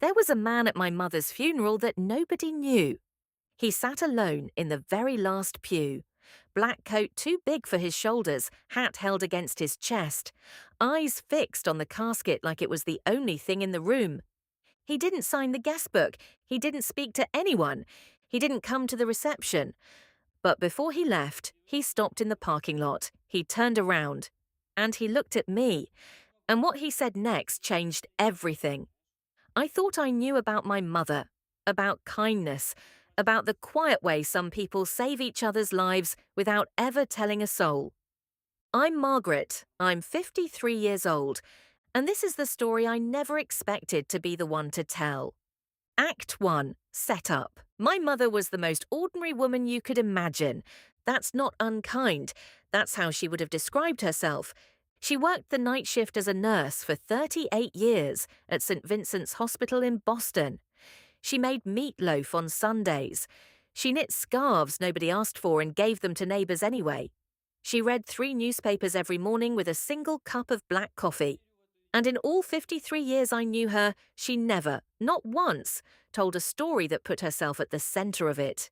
There was a man at my mother's funeral that nobody knew. He sat alone in the very last pew. Black coat too big for his shoulders, hat held against his chest, eyes fixed on the casket like it was the only thing in the room. He didn't sign the guest book. He didn't speak to anyone. He didn't come to the reception. But before he left, he stopped in the parking lot. He turned around. And he looked at me. And what he said next changed everything. I thought I knew about my mother, about kindness, about the quiet way some people save each other's lives without ever telling a soul. I'm Margaret. I'm 53 years old. And this is the story I never expected to be the one to tell. Act 1. Setup. My mother was the most ordinary woman you could imagine. That's not unkind. That's how she would have described herself. She worked the night shift as a nurse for 38 years at St. Vincent's Hospital in Boston. She made meatloaf on Sundays. She knit scarves nobody asked for and gave them to neighbours anyway. She read 3 newspapers every morning with a single cup of black coffee. And in all 53 years I knew her, she never, not once, told a story that put herself at the centre of it.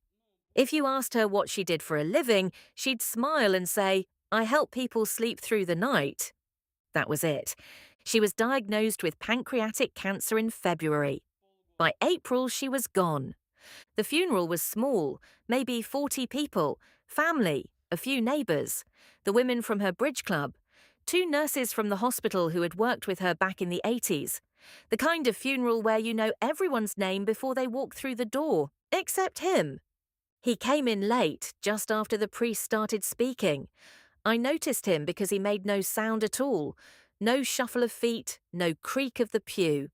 If you asked her what she did for a living, she'd smile and say, "I help people sleep through the night." That was it. She was diagnosed with pancreatic cancer in February. By April, she was gone. The funeral was small, maybe 40 people, family, a few neighbours, the women from her bridge club, 2 nurses from the hospital who had worked with her back in the 80s. The kind of funeral where you know everyone's name before they walk through the door, except him. He came in late, just after the priest started speaking. I noticed him because he made no sound at all, no shuffle of feet, no creak of the pew.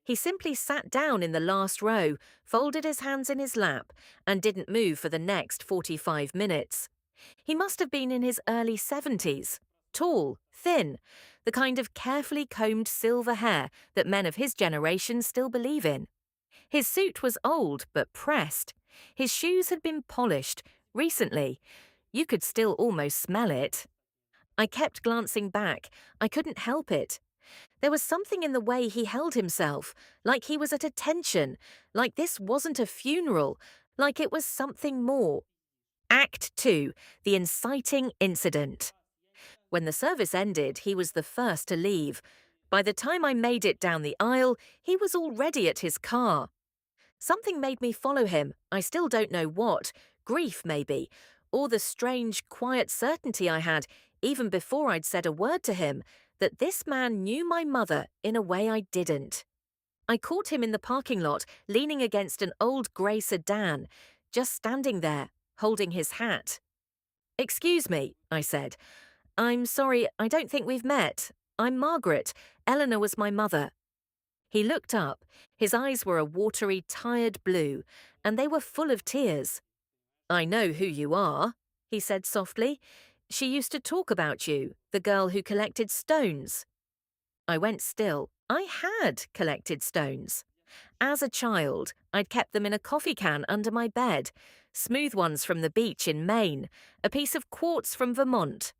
He simply sat down in the last row, folded his hands in his lap, and didn't move for the next 45 minutes. He must have been in his early 70s. Tall, thin, the kind of carefully combed silver hair that men of his generation still believe in. His suit was old but pressed. His shoes had been polished, recently. You could still almost smell it. I kept glancing back. I couldn't help it. There was something in the way he held himself, like he was at attention, like this wasn't a funeral, like it was something more. Act 2. The inciting incident. When the service ended, he was the first to leave. By the time I made it down the aisle, he was already at his car. Something made me follow him, I still don't know what, grief maybe, or the strange, quiet certainty I had, even before I'd said a word to him, that this man knew my mother in a way I didn't. I caught him in the parking lot, leaning against an old grey sedan, just standing there, holding his hat. "Excuse me," I said. "I'm sorry, I don't think we've met. I'm Margaret. Eleanor was my mother." He looked up. His eyes were a watery, tired blue, and they were full of tears. "I know who you are," he said softly. "She used to talk about you, the girl who collected stones." I went still. I had collected stones. As a child, I'd kept them in a coffee can under my bed, smooth ones from the beach in Maine, a piece of quartz from Vermont,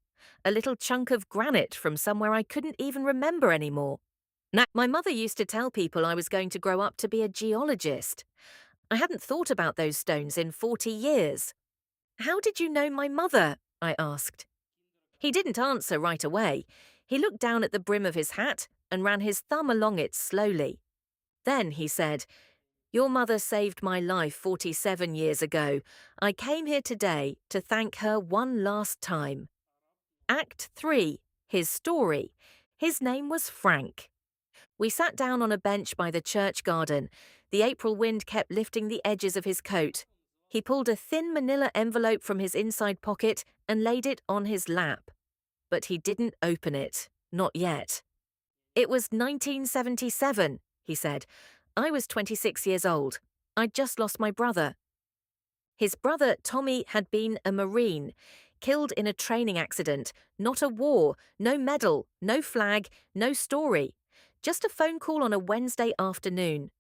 a little chunk of granite from somewhere I couldn't even remember anymore. Now, my mother used to tell people I was going to grow up to be a geologist. I hadn't thought about those stones in 40 years. "How did you know my mother?" I asked. He didn't answer right away. He looked down at the brim of his hat and ran his thumb along it slowly. Then he said, "Your mother saved my life 47 years ago. I came here today to thank her one last time." Act 3. His story. His name was Frank. We sat down on a bench by the church garden. The April wind kept lifting the edges of his coat. He pulled a thin manila envelope from his inside pocket and laid it on his lap. But he didn't open it. Not yet. "It was 1977, he said. "I was 26 years old. I'd just lost my brother." His brother, Tommy, had been a Marine, killed in a training accident, not a war, no medal, no flag, no story. Just a phone call on a Wednesday afternoon.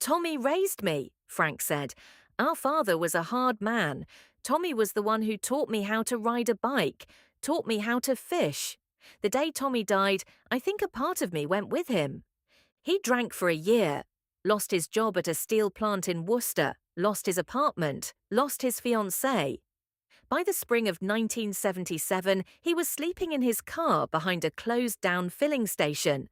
"Tommy raised me," Frank said. "Our father was a hard man. Tommy was the one who taught me how to ride a bike, taught me how to fish. The day Tommy died, I think a part of me went with him. He drank for a year. lost his job at a steel plant in Worcester, lost his apartment, lost his fiancée. By the spring of 1977, he was sleeping in his car behind a closed-down filling station.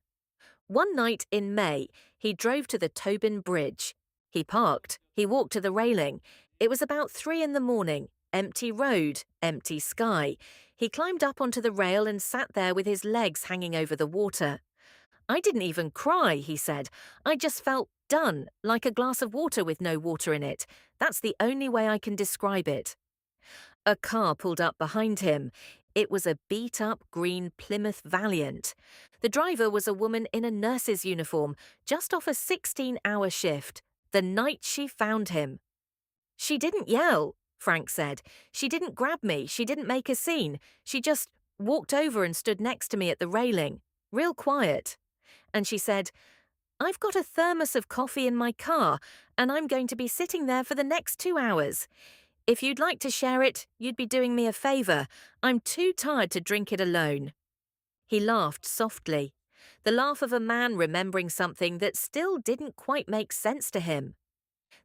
One night in May, he drove to the Tobin Bridge. He parked, he walked to the railing. It was about 3 in the morning, empty road, empty sky. He climbed up onto the rail and sat there with his legs hanging over the water. I didn't even cry, he said. I just felt done, like a glass of water with no water in it. That's the only way I can describe it. A car pulled up behind him. It was a beat-up green Plymouth Valiant. The driver was a woman in a nurse's uniform, just off a 16-hour shift, the night she found him. She didn't yell, Frank said. She didn't grab me. She didn't make a scene. She just walked over and stood next to me at the railing, real quiet. And she said, "I've got a thermos of coffee in my car, and I'm going to be sitting there for the next 2 hours. If you'd like to share it, you'd be doing me a favor. I'm too tired to drink it alone." He laughed softly, the laugh of a man remembering something that still didn't quite make sense to him.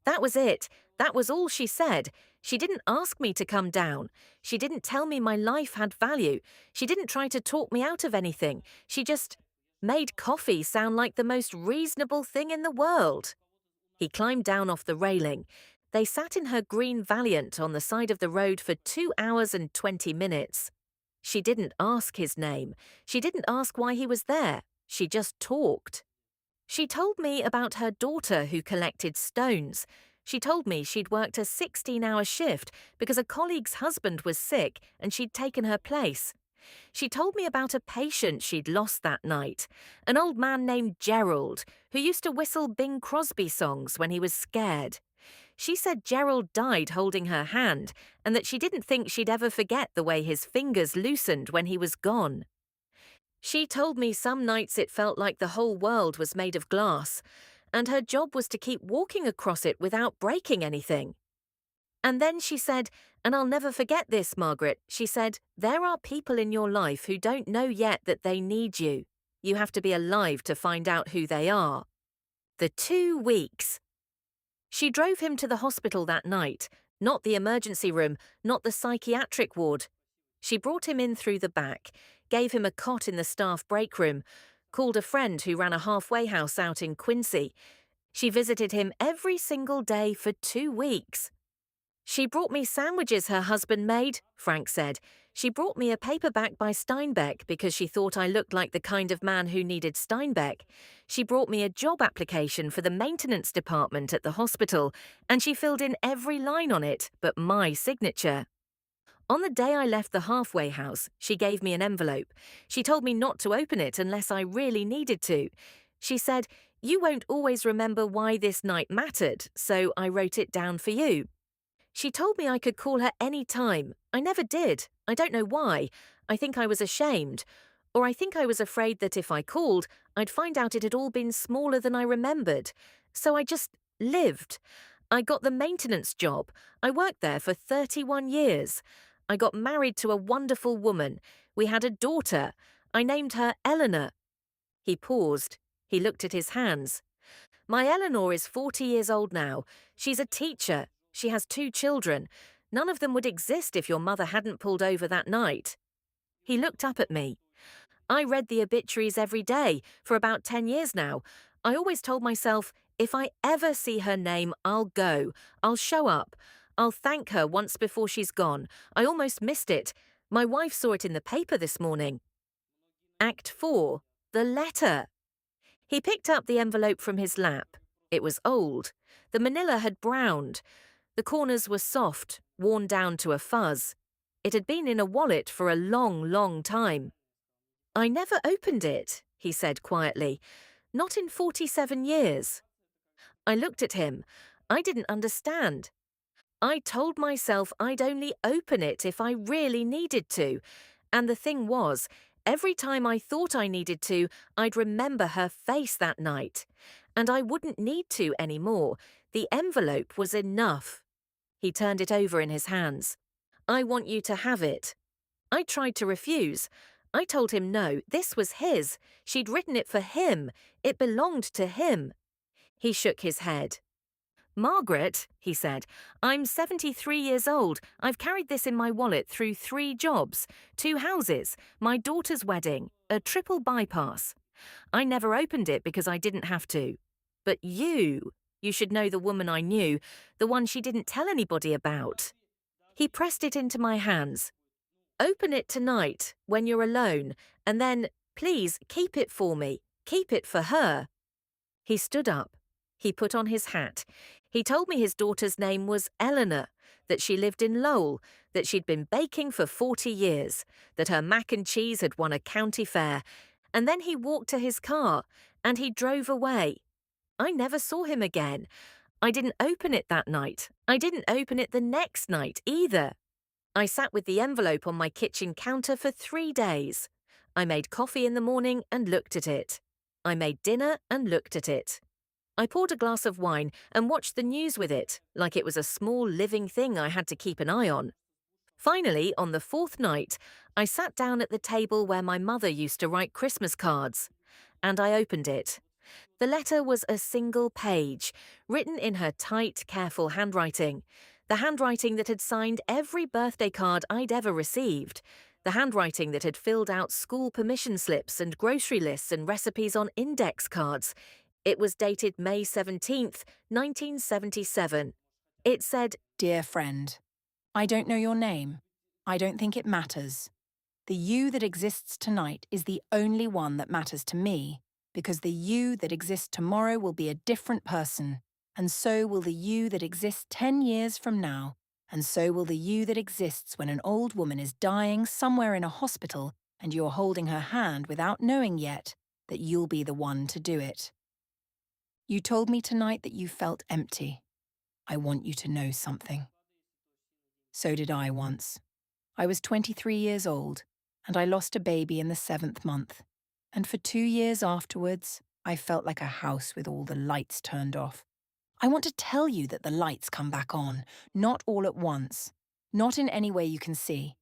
That was it. That was all she said. She didn't ask me to come down. She didn't tell me my life had value. She didn't try to talk me out of anything. She just made coffee sound like the most reasonable thing in the world. He climbed down off the railing. They sat in her green Valiant on the side of the road for 2 hours and 20 minutes. She didn't ask his name. She didn't ask why he was there. She just talked. She told me about her daughter who collected stones. She told me she'd worked a 16-hour shift because a colleague's husband was sick and she'd taken her place. She told me about a patient she'd lost that night, an old man named Gerald, who used to whistle Bing Crosby songs when he was scared. She said Gerald died holding her hand and that she didn't think she'd ever forget the way his fingers loosened when he was gone. She told me some nights it felt like the whole world was made of glass, and her job was to keep walking across it without breaking anything. And then she said, and I'll never forget this, Margaret, she said, there are people in your life who don't know yet that they need you. You have to be alive to find out who they are. The 2 weeks. She drove him to the hospital that night, not the emergency room, not the psychiatric ward. She brought him in through the back, gave him a cot in the staff break room, called a friend who ran a halfway house out in Quincy. She visited him every single day for 2 weeks. She brought me sandwiches her husband made, Frank said. She brought me a paperback by Steinbeck because she thought I looked like the kind of man who needed Steinbeck. She brought me a job application for the maintenance department at the hospital, and she filled in every line on it but my signature. On the day I left the halfway house, she gave me an envelope. She told me not to open it unless I really needed to. She said, "You won't always remember why this night mattered, so I wrote it down for you." She told me I could call her any time. I never did. I don't know why. I think I was ashamed. Or I think I was afraid that if I called, I'd find out it had all been smaller than I remembered. So I just lived. I got the maintenance job. I worked there for 31 years. I got married to a wonderful woman. We had a daughter. I named her Eleanor. He paused. He looked at his hands. My Eleanor is 40 years old now. She's a teacher. She has 2 children. None of them would exist if your mother hadn't pulled over that night. He looked up at me. I read the obituaries every day for about 10 years now. I always told myself, if I ever see her name, I'll go. I'll show up. I'll thank her once before she's gone. I almost missed it. My wife saw it in the paper this morning. Act 4. The letter. He picked up the envelope from his lap. It was old. The manila had browned. The corners were soft, worn down to a fuzz. It had been in a wallet for a long, long time. "I never opened it," he said quietly. "Not in 47 years." I looked at him. I didn't understand. I told myself I'd only open it if I really needed to. And the thing was, every time I thought I needed to, I'd remember her face that night. And I wouldn't need to anymore. The envelope was enough. He turned it over in his hands. "I want you to have it." I tried to refuse. I told him no, this was his. She'd written it for him. It belonged to him. He shook his head. Margaret, he said, I'm 73 years old. I've carried this in my wallet through 3 jobs, 2 houses, my daughter's wedding, a triple bypass. I never opened it because I didn't have to. But you should know the woman I knew, the one she didn't tell anybody about. He pressed it into my hands. Open it tonight, when you're alone, and then, please, keep it for me. Keep it for her. He stood up. He put on his hat. He told me his daughter's name was Eleanor, that she lived in Lowell, that she'd been baking for 40 years, that her mac and cheese had won a county fair, and then he walked to his car, and he drove away. I never saw him again. I didn't open it that night. I didn't open it the next night either. I sat with the envelope on my kitchen counter for 3 days. I made coffee in the morning and looked at it. I made dinner and looked at it. I poured a glass of wine and watched the news with it, like it was a small living thing I had to keep an eye on. Finally, on the 4th night, I sat down at the table where my mother used to write Christmas cards, and I opened it. The letter was a single page, written in her tight, careful handwriting, the handwriting that had signed every birthday card I'd ever received, the handwriting that had filled out school permission slips and grocery lists and recipes on index cards. It was dated May 17th, 1977. It said, Dear friend, I don't know your name. I don't think it matters. The you that exists tonight is the only one that matters to me, because the you that exists tomorrow will be a different person, and so will the you that exists 10 years from now, and so will the you that exists when an old woman is dying somewhere in a hospital and you're holding her hand without knowing yet that you'll be the one to do it. You told me tonight that you felt empty. I want you to know something. So did I once. I was 23 years old, and I lost a baby in the 7th month. And for 2 years afterwards, I felt like a house with all the lights turned off. I want to tell you that the lights come back on, not all at once, not in any way you can see.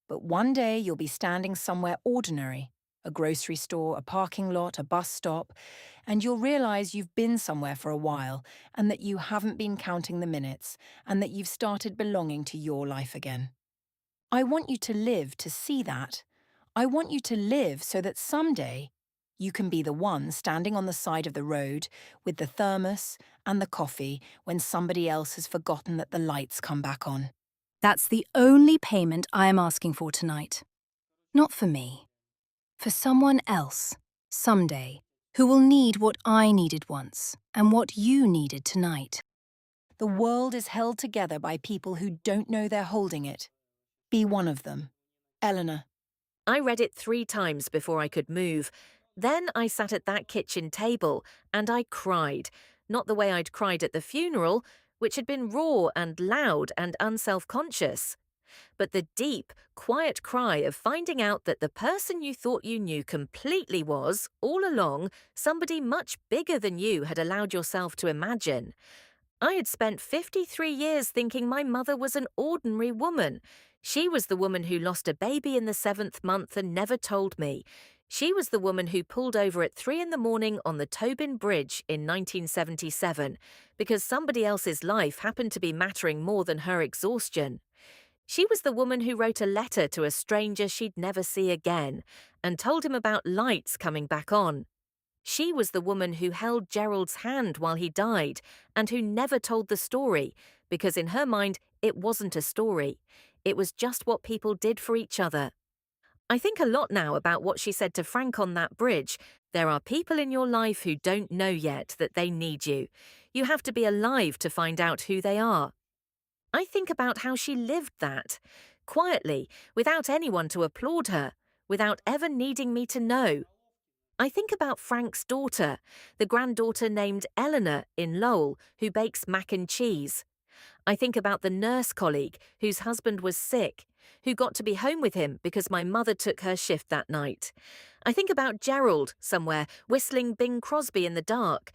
But one day you'll be standing somewhere ordinary, a grocery store, a parking lot, a bus stop, and you'll realize you've been somewhere for a while and that you haven't been counting the minutes and that you've started belonging to your life again. I want you to live to see that. I want you to live so that someday you can be the one standing on the side of the road with the thermos and the coffee when somebody else has forgotten that the lights come back on. That's the only payment I am asking for tonight. Not for me. For someone else, someday, who will need what I needed once and what you needed tonight. The world is held together by people who don't know they're holding it. Be one of them. Eleanor. I read it 3 times before I could move. Then I sat at that kitchen table and I cried, not the way I'd cried at the funeral, which had been raw and loud and unself-conscious, but the deep, quiet cry of finding out that the person you thought you knew completely was, all along, somebody much bigger than you had allowed yourself to imagine. I had spent 53 years thinking my mother was an ordinary woman. She was the woman who lost a baby in the 7th month and never told me. She was the woman who pulled over at 3 in the morning on the Tobin Bridge in 1977 because somebody else's life happened to be mattering more than her exhaustion. She was the woman who wrote a letter to a stranger she'd never see again and told him about lights coming back on. She was the woman who held Gerald's hand while he died and who never told the story because in her mind it wasn't a story. It was just what people did for each other. I think a lot now about what she said to Frank on that bridge. There are people in your life who don't know yet that they need you. You have to be alive to find out who they are. I think about how she lived that, quietly, without anyone to applaud her, without ever needing me to know. I think about Frank's daughter, the granddaughter named Eleanor in Lowell, who bakes mac and cheese. I think about the nurse colleague whose husband was sick, who got to be home with him because my mother took her shift that night. I think about Gerald somewhere whistling Bing Crosby in the dark.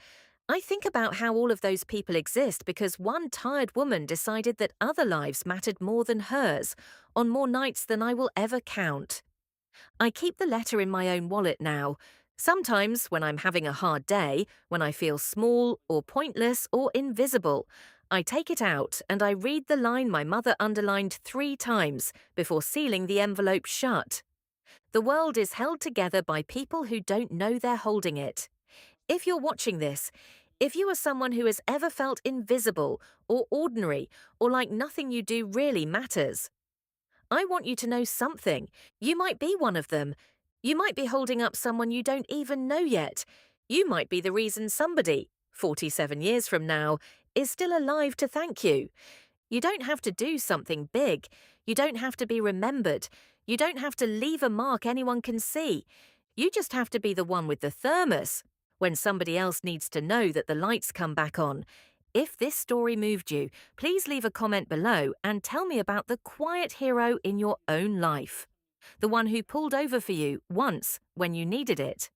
I think about how all of those people exist because one tired woman decided that other lives mattered more than hers, on more nights than I will ever count. I keep the letter in my own wallet now, Sometimes, when I'm having a hard day, when I feel small or pointless or invisible, I take it out and I read the line my mother underlined 3 times before sealing the envelope shut. The world is held together by people who don't know they're holding it. If you're watching this, if you are someone who has ever felt invisible or ordinary or like nothing you do really matters, I want you to know something. You might be one of them. You might be holding up someone you don't even know yet. You might be the reason somebody, 47 years from now, is still alive to thank you. You don't have to do something big. You don't have to be remembered. You don't have to leave a mark anyone can see. You just have to be the one with the thermos when somebody else needs to know that the lights come back on. If this story moved you, please leave a comment below and tell me about the quiet hero in your own life. The one who pulled over for you once when you needed it.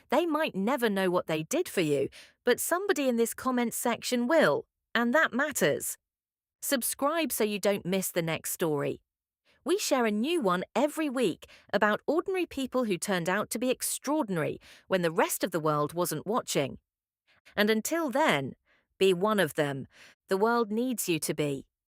They might never know what they did for you, but somebody in this comment section will, and that matters. Subscribe so you don't miss the next story. We share a new one every week about ordinary people who turned out to be extraordinary when the rest of the world wasn't watching. And until then, be one of them. The world needs you to be.